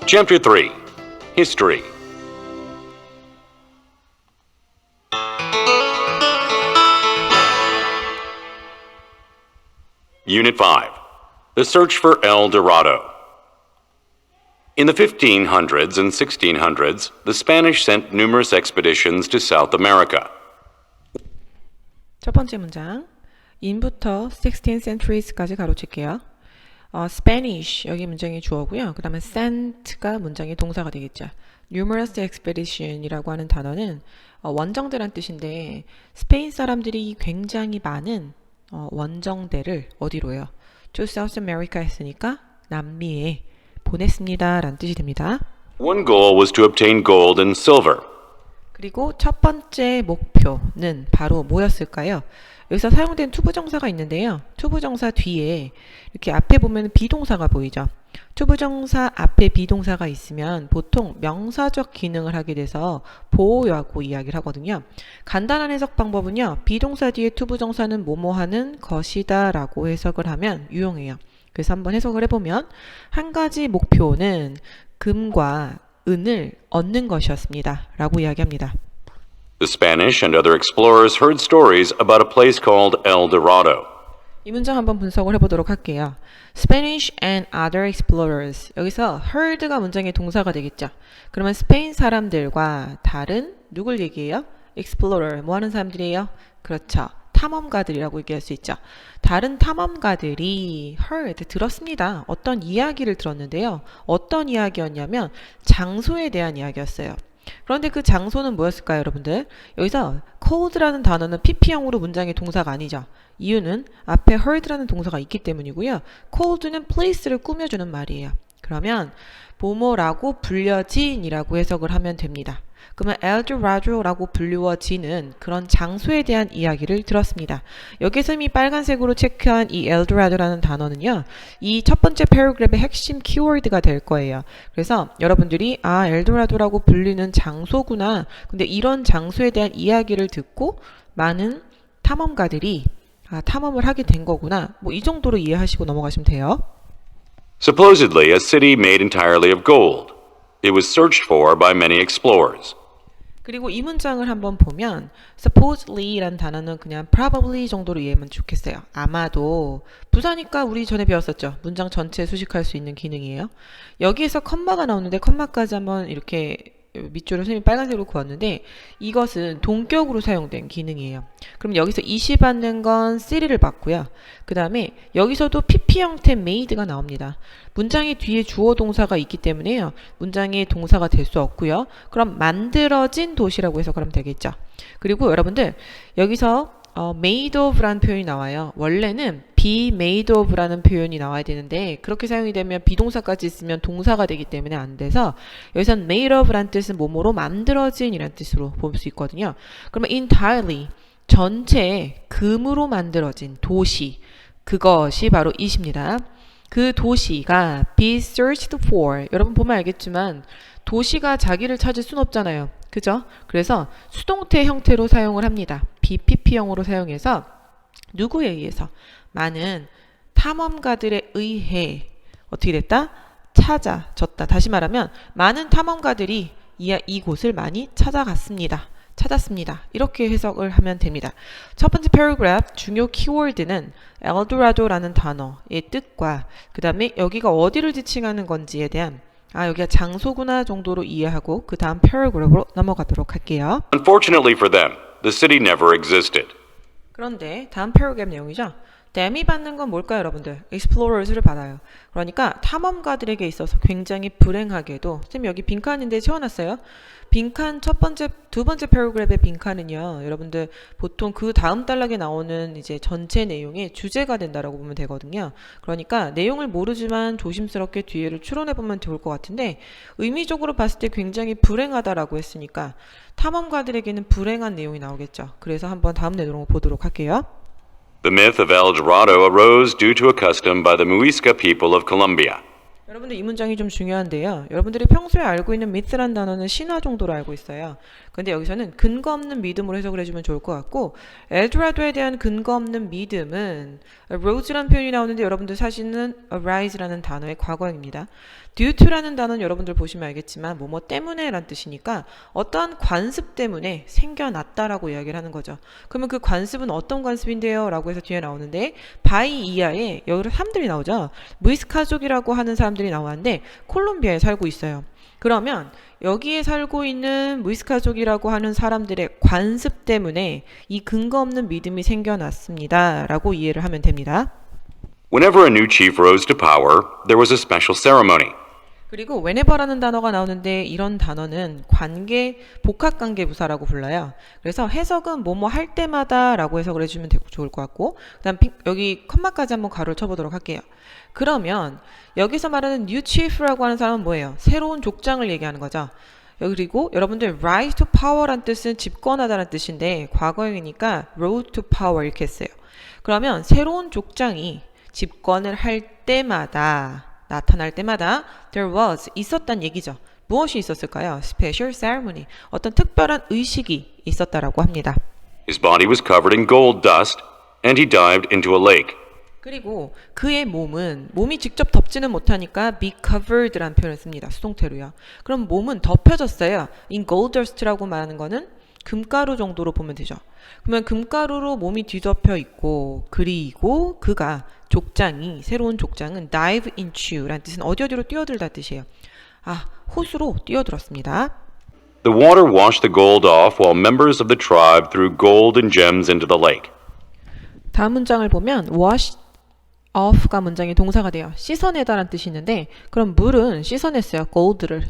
Chapter 3. History. Unit 5. The Search for El Dorado. In the 1500s and 1600s, the Spanish sent numerous expeditions to South America. 첫 번째 문장. in부터 16th centuries까지 가로칠게요. Spanish 여기 문장이 주어고요. 그 다음에 sent가 문장의 동사가 되겠죠. numerous expedition이라고 하는 단어는 원정대란 뜻인데 스페인 사람들이 굉장히 많은 원정대를 어디로요? to South America 했으니까 남미에 보냈습니다 라는 뜻이 됩니다. One goal was to obtain gold and silver. 그리고 첫 번째 목표는 바로 뭐였을까요? 여기서 사용된 투부정사가 있는데요. 투부정사 뒤에 이렇게 앞에 보면 비동사가 보이죠. 투부정사 앞에 비동사가 있으면 보통 명사적 기능을 하게 돼서 보호라고 이야기를 하거든요. 간단한 해석 방법은요. 비동사 뒤에 투부정사는 뭐뭐 하는 것이다 라고 해석을 하면 유용해요. 그래서 한번 해석을 해보면 한 가지 목표는 금과 은을 얻는 것이었습니다 라고 이야기합니다. The Spanish and other explorers heard stories about a place called El Dorado. 이 문장 한번 분석을 해보도록 할게요. Spanish and other explorers. 여기서 heard가 문장의 동사가 되겠죠. 그러면 스페인 사람들과 다른 누굴 얘기해요? explorer. 뭐 하는 사람들이에요? 그렇죠. 탐험가들이라고 얘기할 수 있죠. 다른 탐험가들이 heard, 들었습니다. 어떤 이야기를 들었는데요. 어떤 이야기였냐면 장소에 대한 이야기였어요. 그런데 그 장소는 뭐였을까요, 여러분들? 여기서 cold라는 단어는 PP형으로 문장의 동사가 아니죠. 이유는 앞에 heard라는 동사가 있기 때문이고요. cold는 place를 꾸며주는 말이에요. 그러면 뭐뭐라고 불려진이라고 해석을 하면 됩니다. 그러면 엘도라도라고 불리워지는 그런 장소에 대한 이야기를 들었습니다. 여기서 이미 빨간색으로 체크한 이 엘도라도라는 단어는요. 이 첫 번째 패러그래프의 핵심 키워드가 될 거예요. 그래서 여러분들이 엘도라도라고 불리는 장소구나. 근데 이런 장소에 대한 이야기를 듣고 많은 탐험가들이 탐험을 하게 된 거구나. 뭐 이 정도로 이해하시고 넘어가시면 돼요. Supposedly a city made entirely of gold. It was searched for by many explorers. 그리고 이 문장을 한번 보면 supposedly라는 단어는 그냥 probably 정도로 이해하면 좋겠어요. 아마도 부사니까 우리 전에 배웠었죠. 문장 전체 수식할 수 있는 기능이에요. 여기에서 컴마가 나오는데 컴마까지 한번 이렇게 밑줄을 선생님이 빨간색으로 그었는데 이것은 동격으로 사용된 기능이에요. 그럼 여기서 이시 받는 건 city를 받고요. 그 다음에 여기서도 PP 형태 made가 나옵니다. 문장의 뒤에 주어 동사가 있기 때문에요. 문장의 동사가 될 수 없고요. 그럼 만들어진 도시라고 해석을 하면 되겠죠. 그리고 여러분들 여기서 made of라는 표현이 나와요. 원래는 be made of라는 표현이 나와야 되는데 그렇게 사용이 되면 비동사까지 있으면 동사가 되기 때문에 안 돼서 여기서는 made of라는 뜻은 뭐뭐로 만들어진 이라는 뜻으로 볼 수 있거든요. 그러면 entirely 전체 금으로 만들어진 도시 그것이 바로 이십니다. 그 도시가 be searched for 여러분 보면 알겠지만 도시가 자기를 찾을 순 없잖아요. 그죠? 그래서 수동태 형태로 사용을 합니다. BPP형으로 사용해서 누구에 의해서? 많은 탐험가들에 의해 어떻게 됐다? 찾아졌다. 다시 말하면 많은 탐험가들이 이곳을 많이 찾았습니다. 이렇게 해석을 하면 됩니다. 첫 번째 패러그래프 중요 키워드는 엘도라도라는 단어의 뜻과 그 다음에 여기가 어디를 지칭하는 건지에 대한 여기가 장소구나 정도로 이해하고 그 다음 패러그래프로 넘어가도록 할게요. Unfortunately for them, the city never existed. 그런데 다음 패러그래프 내용이죠. 댐이 받는 건 뭘까요, 여러분들? explorers를 받아요. 그러니까 탐험가들에게 있어서 굉장히 불행하게도 선생님 여기 빈칸인데 채워놨어요. 빈칸 두 번째 패러그래프의 빈칸은요. 여러분들 보통 그 다음 단락에 나오는 이제 전체 내용의 주제가 된다라고 보면 되거든요. 그러니까 내용을 모르지만 조심스럽게 뒤에를 추론해 보면 좋을 것 같은데 의미적으로 봤을 때 굉장히 불행하다라고 했으니까 탐험가들에게는 불행한 내용이 나오겠죠. 그래서 한번 다음 내용을 보도록 할게요. The myth of El Dorado arose due to a custom by the Muisca people of Colombia. 여러분들 이 문장이 좀 중요한데요. 여러분들이 평소에 알고 있는 myth란 단어는 신화 정도로 알고 있어요. 근데 여기서는 근거 없는 믿음으로 해석을 해주면 좋을 것 같고 엘도라도에 대한 근거 없는 믿음은 arose라는 표현이 나오는데 여러분들 사실은 arise라는 단어의 과거형입니다. due to라는 단어는 여러분들 보시면 알겠지만 뭐뭐 때문에 란 뜻이니까 어떠한 관습 때문에 생겨났다라고 이야기를 하는 거죠. 그러면 그 관습은 어떤 관습인데요? 라고 해서 뒤에 나오는데 바이 이하에 여러 사람들이 나오죠. 무이스카족이라고 하는 사람들이 나왔는데 콜롬비아에 살고 있어요. 그러면 여기에 살고 있는 무이스카족이라고 하는 사람들의 관습 때문에 이 근거 없는 믿음이 생겨났습니다. 라고 이해를 하면 됩니다. Whenever a new chief rose to power, there was a special ceremony. 그리고 whenever라는 단어가 나오는데 이런 단어는 관계, 복합관계부사라고 불러요. 그래서 해석은 뭐뭐 할 때마다 라고 해석을 해주면 좋을 것 같고 그 다음 여기 컴마까지 한번 가로를 쳐보도록 할게요. 그러면 여기서 말하는 new chief라고 하는 사람은 뭐예요? 새로운 족장을 얘기하는 거죠. 그리고 여러분들 rise to power란 뜻은 집권하다는 뜻인데 과거형이니까 road to power 이렇게 했어요. 그러면 새로운 족장이 집권을 할 때마다 나타날 때마다 there was 있었단 얘기죠. 무엇이 있었을까요? Special ceremony 어떤 특별한 의식이 있었다라고 합니다. His body was covered in gold dust, and he dived into a lake. 그리고 그의 몸이 직접 덮지는 못하니까 be covered라는 표현을 씁니다. 수동태로요. 그럼 몸은 덮여졌어요. in gold dust라고 말하는 거는 금가루 정도로 보면 되죠. 그러면 금가루로 몸이 뒤덮여 있고 그리고 그가 새로운 족장은 dive into 라는 뜻은 어디로 뛰어들다 뜻이에요. 호수로 뛰어들었습니다. The water washed the gold off while members of the tribe threw gold and gems into the lake. 다음 문장을 보면 wash off가 문장의 동사가 돼요. 씻어내다라는 뜻이 있는데 그럼 물은 씻어냈어요. gold를.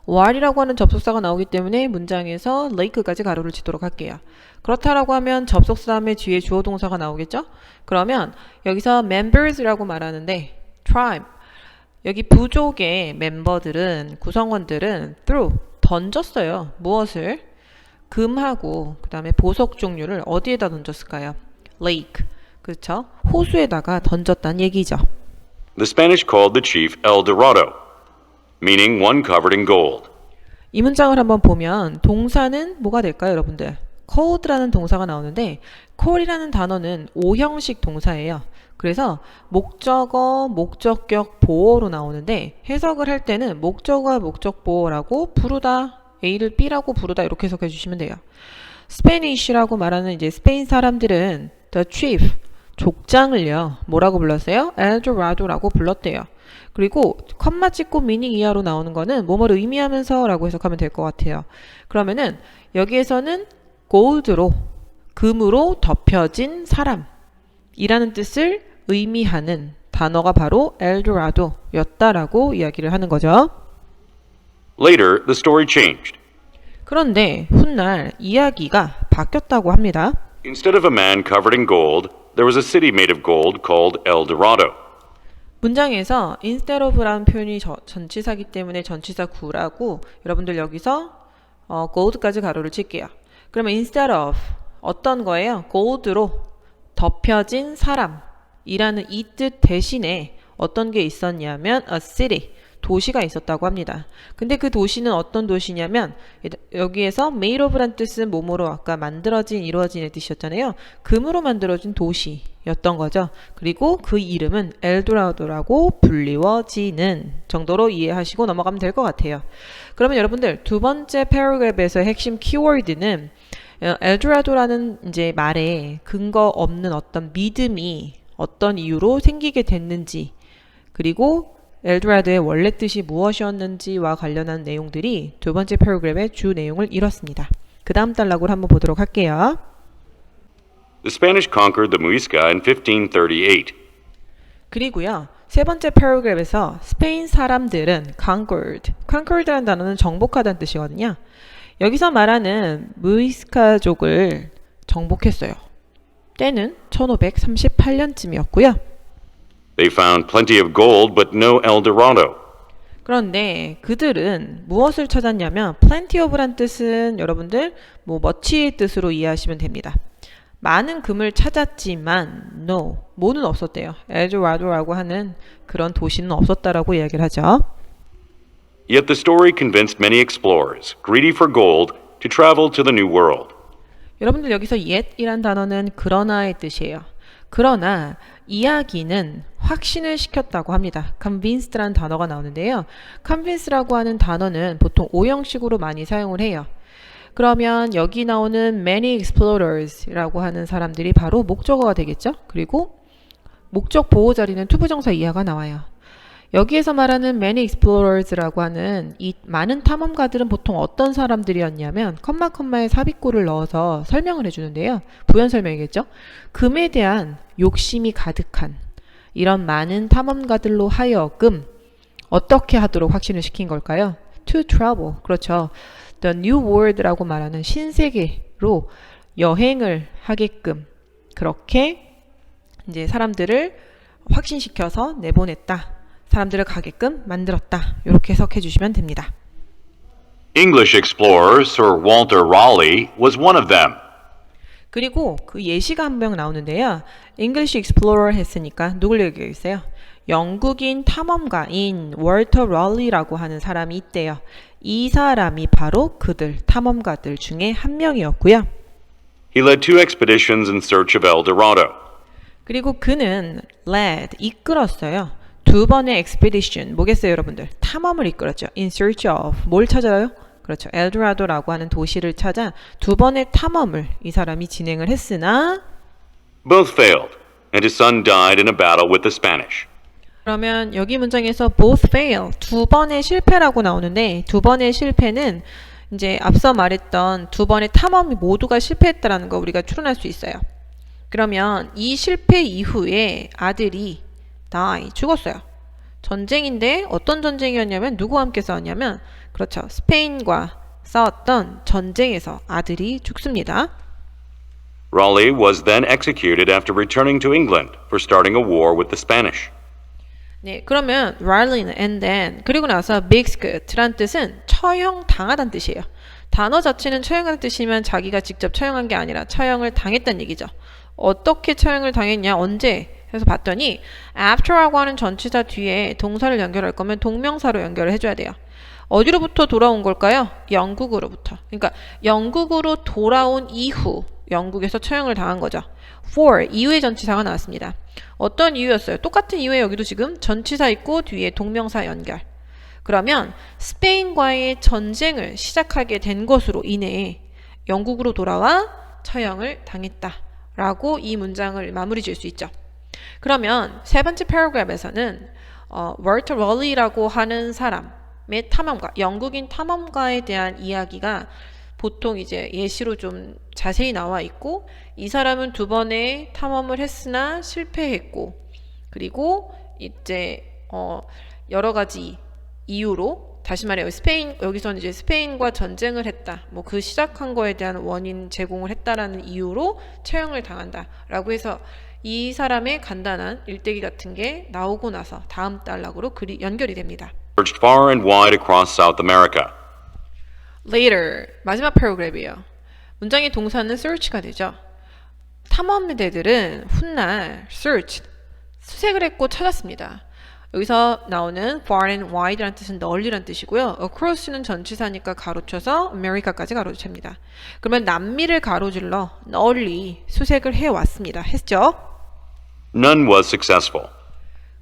while이라고 하는 접속사가 나오기 때문에 문장에서 lake까지 가로를 치도록 할게요. 그렇다라고 하면 접속사 다음에 뒤에 주어 동사가 나오겠죠? 그러면 여기서 members라고 말하는데 tribe 여기 부족의 멤버들은 구성원들은 threw 던졌어요. 무엇을? 금하고 그 다음에 보석 종류를 어디에다 던졌을까요? lake 그렇죠? 호수에다가 던졌다는 얘기죠. The Spanish called the chief El Dorado, meaning one covered in gold. 이 문장을 한번 보면 동사는 뭐가 될까요, 여러분들? cold라는 동사가 나오는데 call이라는 단어는 오형식 동사예요. 그래서 목적어, 목적격, 보어로 나오는데 해석을 할 때는 목적어와 목적보어라고 부르다, A를 B라고 부르다 이렇게 해석해 주시면 돼요. Spanish라고 말하는 이제 스페인 사람들은 the chief, 족장을요. 뭐라고 불렀어요? 엘도라도라고 불렀대요. 그리고 컴마 찍고 미닝 이하로 나오는 거는 뭐뭐를 의미하면서 라고 해석하면 될 것 같아요. 그러면은 여기에서는 gold로 금으로 덮여진 사람 이라는 뜻을 의미하는 단어가 바로 엘도라도였다라고 이야기를 하는 거죠. Later, the story changed. 그런데 훗날 이야기가 바뀌었다고 합니다. Instead of a man covered in gold, there was a city made of gold called El Dorado. 문장에서 instead of라는 표현이 전치사기 때문에 전치사 구라고 여러분들 여기서 gold까지 가로를 칠게요. 그러면 instead of 어떤 거예요? gold로 덮여진 사람이라는 이 뜻 대신에 어떤 게 있었냐면 a city, 도시가 있었다고 합니다. 근데 그 도시는 어떤 도시냐면 여기에서 made of란 뜻은 뭐뭐로 아까 만들어진, 이루어진의 뜻이었잖아요. 금으로 만들어진 도시였던 거죠. 그리고 그 이름은 엘도라도라고 불리워지는 정도로 이해하시고 넘어가면 될 것 같아요. 그러면 여러분들 두 번째 패러그래프에서의 핵심 키워드는 엘도라도라는 이제 말에 근거 없는 어떤 믿음이 어떤 이유로 생기게 됐는지 그리고 엘도라도의 원래 뜻이 무엇이었는지와 관련한 내용들이 두 번째 패러그래프의 주 내용을 이뤘습니다. 그 다음 단락으로 한번 보도록 할게요. The Spanish conquered the Muisca in 1538. 그리고요. 세 번째 패러그래프에서 스페인 사람들은 conquered라는 단어는 정복하다는 뜻이거든요. 여기서 말하는 무이스카족을 정복했어요. 때는 1538년쯤이었고요. They found plenty of gold, but no El Dorado. 그런데 그들은 무엇을 찾았냐면 plenty of란 뜻은 여러분들 much의 뜻으로 이해하시면 됩니다. 많은 금을 찾았지만 뭐는 없었대요. 엘도라도라고 하는 그런 도시는 없었다라고 이야기를 하죠. Yet the story convinced many explorers, greedy for gold, to travel to the New World. 여러분들 여기서 yet이란 단어는 그러나의 뜻이에요. 그러나 이야기는 확신을 시켰다고 합니다. convince란 단어가 나오는데요. convince라고 하는 단어는 보통 오형식으로 많이 사용을 해요. 그러면 여기 나오는 many explorers라고 하는 사람들이 바로 목적어가 되겠죠. 그리고 목적 보호 자리는 투부정사 이하가 나와요. 여기에서 말하는 many explorers라고 하는 이 많은 탐험가들은 보통 어떤 사람들이었냐면 컴마에 삽입구를 넣어서 설명을 해주는데요. 부연 설명이겠죠. 금에 대한 욕심이 가득한 이런 많은 탐험가들로 하여금 어떻게 하도록 확신을 시킨 걸까요? To travel. 그렇죠. The New World라고 말하는 신세계로 여행을 하게끔 그렇게 이제 사람들을 확신시켜서 내보냈다. 사람들을 가게끔 만들었다. 이렇게 해석해 주시면 됩니다. English explorer Sir Walter Raleigh was one of them. 그리고 그 예시가 한 명 나오는데요. English explorer 했으니까 누굴 얘기했어요? 영국인 탐험가인 월터 럴리라고 하는 사람이 있대요. 이 사람이 바로 그들 탐험가들 중에 한 명이었고요. He led 2 expeditions in search of El Dorado. 그리고 그는 led, 이끌었어요. 2번의 expedition, 뭐겠어요 여러분들? 탐험을 이끌었죠. In search of, 뭘 찾아요? 그렇죠. 엘도라도라고 하는 도시를 찾아 2번의 탐험을 이 사람이 진행을 했으나 Both failed, and his son died in a battle with the Spanish. 그러면 여기 문장에서 both fail, 2번의 실패라고 나오는데 2번의 실패는 이제 앞서 말했던 2번의 탐험이 모두가 실패했다라는 거 우리가 추론할 수 있어요. 그러면 이 실패 이후에 아들이 die, 죽었어요. 전쟁인데 어떤 전쟁이었냐면 누구와 함께 싸웠냐면 그렇죠. 스페인과 싸웠던 전쟁에서 아들이 죽습니다. Raleigh was then executed after returning to England for starting a war with the Spanish. 네, 그러면 Raleigh는 and then 그리고 나서 execut란 뜻은 처형당하다는 뜻이에요. 단어 자체는 처형하는 뜻이면 자기가 직접 처형한 게 아니라 처형을 당했다는 얘기죠. 어떻게 처형을 당했냐, 언제 해서 봤더니 after라고 하는 전치사 뒤에 동사를 연결할 거면 동명사로 연결을 해줘야 돼요. 어디로부터 돌아온 걸까요? 영국으로부터. 그러니까 영국으로 돌아온 이후 영국에서 처형을 당한 거죠. for, 이후의 전치사가 나왔습니다. 어떤 이유였어요? 똑같은 이유에 여기도 지금 전치사 있고 뒤에 동명사 연결. 그러면 스페인과의 전쟁을 시작하게 된 것으로 인해 영국으로 돌아와 처형을 당했다라고 이 문장을 마무리 지을 수 있죠. 그러면 세 번째 패러그래프에서는 월터 럴리라고 하는 사람의 탐험가, 영국인 탐험가에 대한 이야기가 보통 이제 예시로 좀 자세히 나와 있고 이 사람은 2번의 탐험을 했으나 실패했고 그리고 이제 여러 가지 이유로 다시 말해 여기서는 이제 스페인과 전쟁을 했다. 뭐 그 시작한 거에 대한 원인 제공을 했다라는 이유로 처형을 당한다라고 해서 이 사람의 간단한 일대기 같은 게 나오고 나서 다음 단락으로 연결이 됩니다. Searched far and wide across South America. Later, 마지막 패러그래프예요. 문장의 동사는 search가 되죠. 탐험대들은 훗날 searched, 수색을 했고 찾았습니다. 여기서 나오는 far and wide라는 뜻은 널리라는 뜻이고요. across는 전치사니까 가로쳐서 America까지 가로챕니다. 그러면 남미를 가로질러 널리 수색을 해왔습니다. 했죠? None was successful.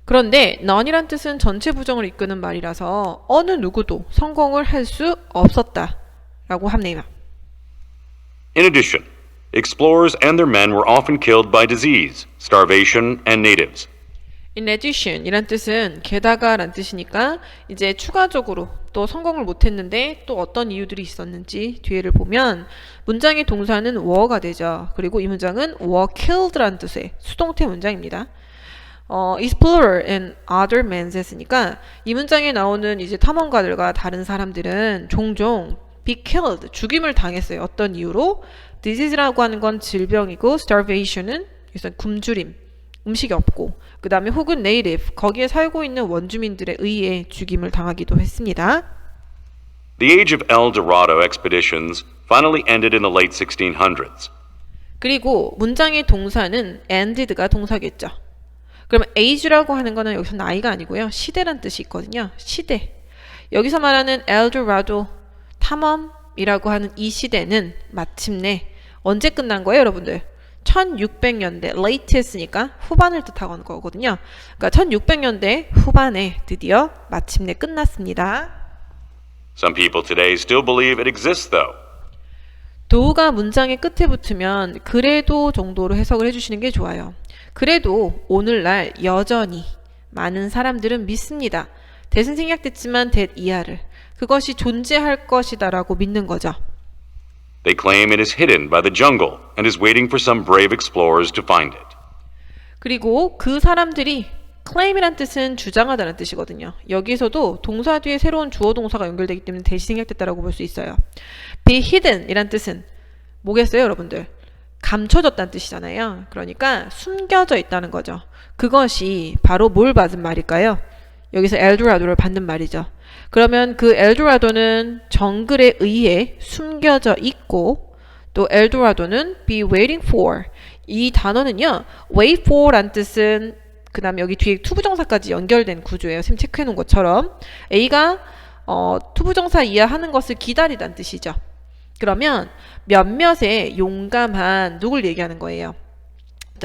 그런데 none이란 뜻은 전체 부정을 이끄는 말이라서 어느 누구도 성공을 할 수 없었다라고 합니다. In addition, explorers and their men were often killed by disease, starvation, and natives. In addition 이란 뜻은 게다가 란 뜻이니까 이제 추가적으로 또 성공을 못했는데 또 어떤 이유들이 있었는지 뒤에를 보면 문장의 동사는 were가 되죠. 그리고 이 문장은 were killed라는 뜻의 수동태 문장입니다. explorer and other men 했으니까 이 문장에 나오는 이제 탐험가들과 다른 사람들은 종종 be killed, 죽임을 당했어요. 어떤 이유로? disease라고 하는 건 질병이고 starvation은 여기서 굶주림, 음식이 없고 그 다음에 혹은 native, 거기에 살고 있는 원주민들에 의해 죽임을 당하기도 했습니다. The age of El Dorado expeditions finally ended in the late 1600s. 그리고 문장의 동사는 ended가 동사겠죠. 그러면 age라고 하는 거는 여기서 나이가 아니고요. 시대란 뜻이 있거든요. 시대. 여기서 말하는 El Dorado 탐험 이라고 하는 이 시대는 마침내 언제 끝난 거예요, 여러분들? 1600년대, late 했으니까 후반을 뜻하는 거거든요. 그러니까 1600년대 후반에 드디어 마침내 끝났습니다. Some people today still believe it exists, though. 도가 문장의 끝에 붙으면 그래도 정도로 해석을 해주시는 게 좋아요. 그래도 오늘날 여전히 많은 사람들은 믿습니다. that은 생략됐지만 that 이하를. 그것이 존재할 것이다 라고 믿는 거죠. They claim it is hidden by the jungle and is waiting for some brave explorers to find it. 그리고 그 사람들이 claim이란 뜻은 주장하다는 뜻이거든요. 여기서도 동사 뒤에 새로운 주어 동사가 연결되기 때문에 대시 생략됐다라고 볼 수 있어요. be hidden 이란 뜻은 뭐겠어요, 여러분들? 감춰졌다는 뜻이잖아요. 그러니까 숨겨져 있다는 거죠. 그것이 바로 뭘 받은 말일까요? 여기서 엘도라도를 받는 말이죠. 그러면 그 엘도라도는 정글에 의해 숨겨져 있고 또 엘도라도는 be waiting for 이 단어는요. wait for 란 뜻은 그 다음에 여기 뒤에 투부정사까지 연결된 구조예요. 선생님 체크해 놓은 것처럼 A가 투부정사 이하하는 것을 기다리다는 뜻이죠. 그러면 몇몇의 용감한 누굴 얘기하는 거예요?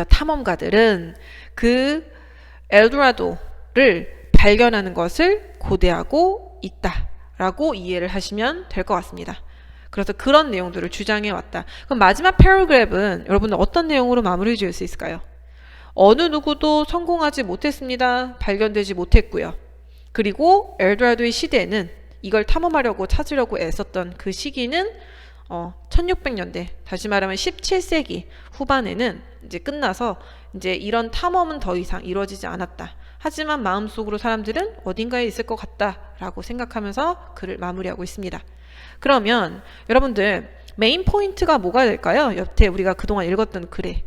탐험가들은 그 엘도라도를 발견하는 것을 고대하고 있다라고 이해를 하시면 될 것 같습니다. 그래서 그런 내용들을 주장해 왔다. 그럼 마지막 패러그래프는 여러분들 어떤 내용으로 마무리 지을 수 있을까요? 어느 누구도 성공하지 못했습니다. 발견되지 못했고요. 그리고 엘도라도의 시대는 이걸 탐험하려고 찾으려고 애썼던 그 시기는 1600년대, 다시 말하면 17세기 후반에는 이제 끝나서 이제 이런 탐험은 더 이상 이루어지지 않았다. 하지만 마음속으로 사람들은 어딘가에 있을 것 같다라고 생각하면서 글을 마무리하고 있습니다. 그러면 여러분들 메인 포인트가 뭐가 될까요? 여태 우리가 그동안 읽었던 글에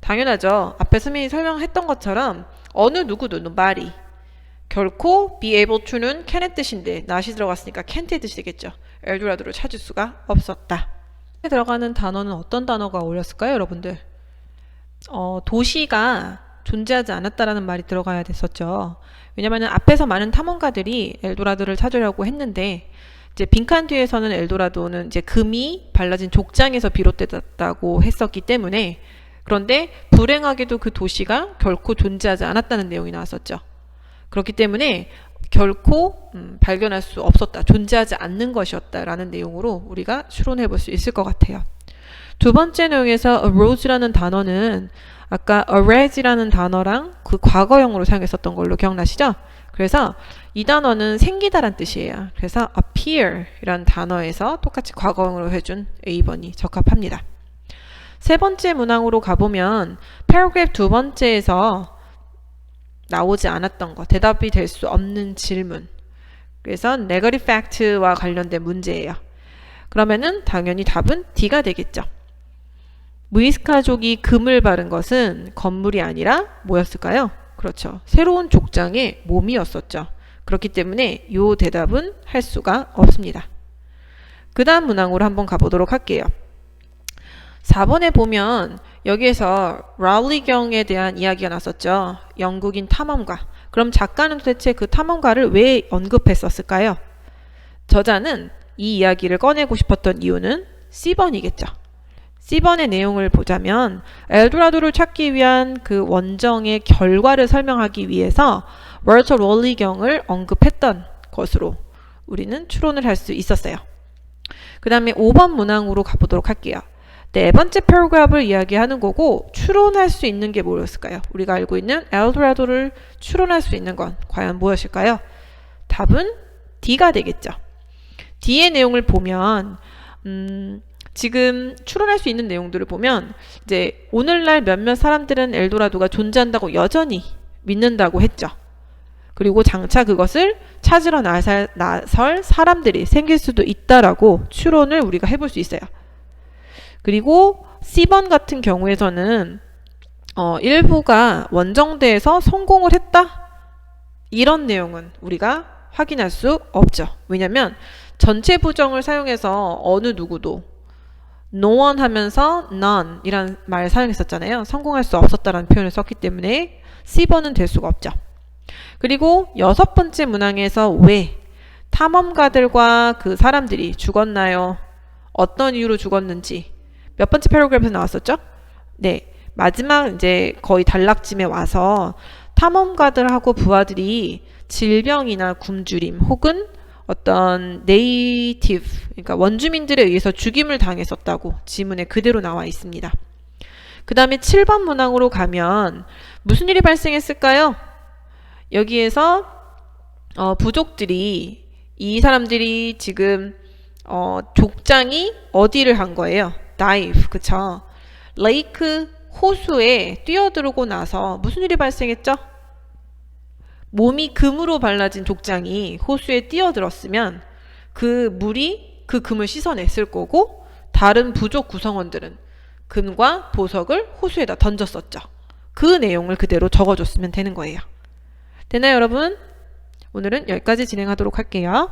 당연하죠. 앞에 선생님이 설명했던 것처럼 어느 누구도 nobody 결코 be able to는 can의 뜻인데 not이 들어갔으니까 can't의 뜻이 되겠죠. 엘도라도를 찾을 수가 없었다. 들어가는 단어는 어떤 단어가 어울렸을까요, 여러분들? 도시가 존재하지 않았다라는 말이 들어가야 됐었죠. 왜냐하면 앞에서 많은 탐험가들이 엘도라도를 찾으려고 했는데 이제 빈칸 뒤에서는 엘도라도는 이제 금이 발라진 족장에서 비롯됐다고 했었기 때문에 그런데 불행하게도 그 도시가 결코 존재하지 않았다는 내용이 나왔었죠. 그렇기 때문에 결코 발견할 수 없었다. 존재하지 않는 것이었다라는 내용으로 우리가 추론해 볼 수 있을 것 같아요. 두 번째 내용에서 arose라는 단어는 아까 arise라는 단어랑 그 과거형으로 사용했었던 걸로 기억나시죠? 그래서 이 단어는 생기다란 뜻이에요. 그래서 appear 이라는 단어에서 똑같이 과거형으로 해준 A번이 적합합니다. 세 번째 문항으로 가보면 패러그래프 두 번째에서 나오지 않았던 거, 대답이 될 수 없는 질문. 그래서 negative fact와 관련된 문제예요. 그러면은 당연히 답은 D가 되겠죠. 무이스카족이 금을 바른 것은 건물이 아니라 뭐였을까요? 그렇죠. 새로운 족장의 몸이었었죠. 그렇기 때문에 이 대답은 할 수가 없습니다. 그 다음 문항으로 한번 가보도록 할게요. 4번에 보면 여기에서 라울리경에 대한 이야기가 났었죠. 영국인 탐험가. 그럼 작가는 도대체 그 탐험가를 왜 언급했었을까요? 저자는 이 이야기를 꺼내고 싶었던 이유는 C번이겠죠. C번의 내용을 보자면 엘도라도를 찾기 위한 그 원정의 결과를 설명하기 위해서 월터 롤리경을 언급했던 것으로 우리는 추론을 할 수 있었어요. 그 다음에 5번 문항으로 가보도록 할게요. 네 번째 패러그래프를 이야기하는 거고 추론할 수 있는 게 뭐였을까요? 우리가 알고 있는 엘도라도를 추론할 수 있는 건 과연 무엇일까요? 답은 D가 되겠죠. D의 내용을 보면 지금 추론할 수 있는 내용들을 보면 이제 오늘날 몇몇 사람들은 엘도라도가 존재한다고 여전히 믿는다고 했죠. 그리고 장차 그것을 찾으러 나설 사람들이 생길 수도 있다라고 추론을 우리가 해볼 수 있어요. 그리고 C번 같은 경우에서는 일부가 원정대에서 성공을 했다? 이런 내용은 우리가 확인할 수 없죠. 왜냐면 전체 부정을 사용해서 어느 누구도 no one 하면서 none 이란 말 사용했었잖아요. 성공할 수 없었다라는 표현을 썼기 때문에 C번은 될 수가 없죠. 그리고 6번째 문항에서 왜 탐험가들과 그 사람들이 죽었나요? 어떤 이유로 죽었는지 몇 번째 패러그래프에서 나왔었죠? 네, 마지막 이제 거의 단락쯤에 와서 탐험가들하고 부하들이 질병이나 굶주림 혹은 어떤 네이티브, 그러니까 원주민들에 의해서 죽임을 당했었다고 지문에 그대로 나와 있습니다. 그 다음에 7번 문항으로 가면 무슨 일이 발생했을까요? 여기에서 부족들이 이 사람들이 지금 족장이 어디를 한 거예요? 다이브, 그쵸? 레이크 호수에 뛰어들고 나서 무슨 일이 발생했죠? 몸이 금으로 발라진 족장이 호수에 뛰어들었으면 그 물이 그 금을 씻어냈을 거고 다른 부족 구성원들은 금과 보석을 호수에다 던졌었죠. 그 내용을 그대로 적어줬으면 되는 거예요. 되나요, 여러분? 오늘은 여기까지 진행하도록 할게요.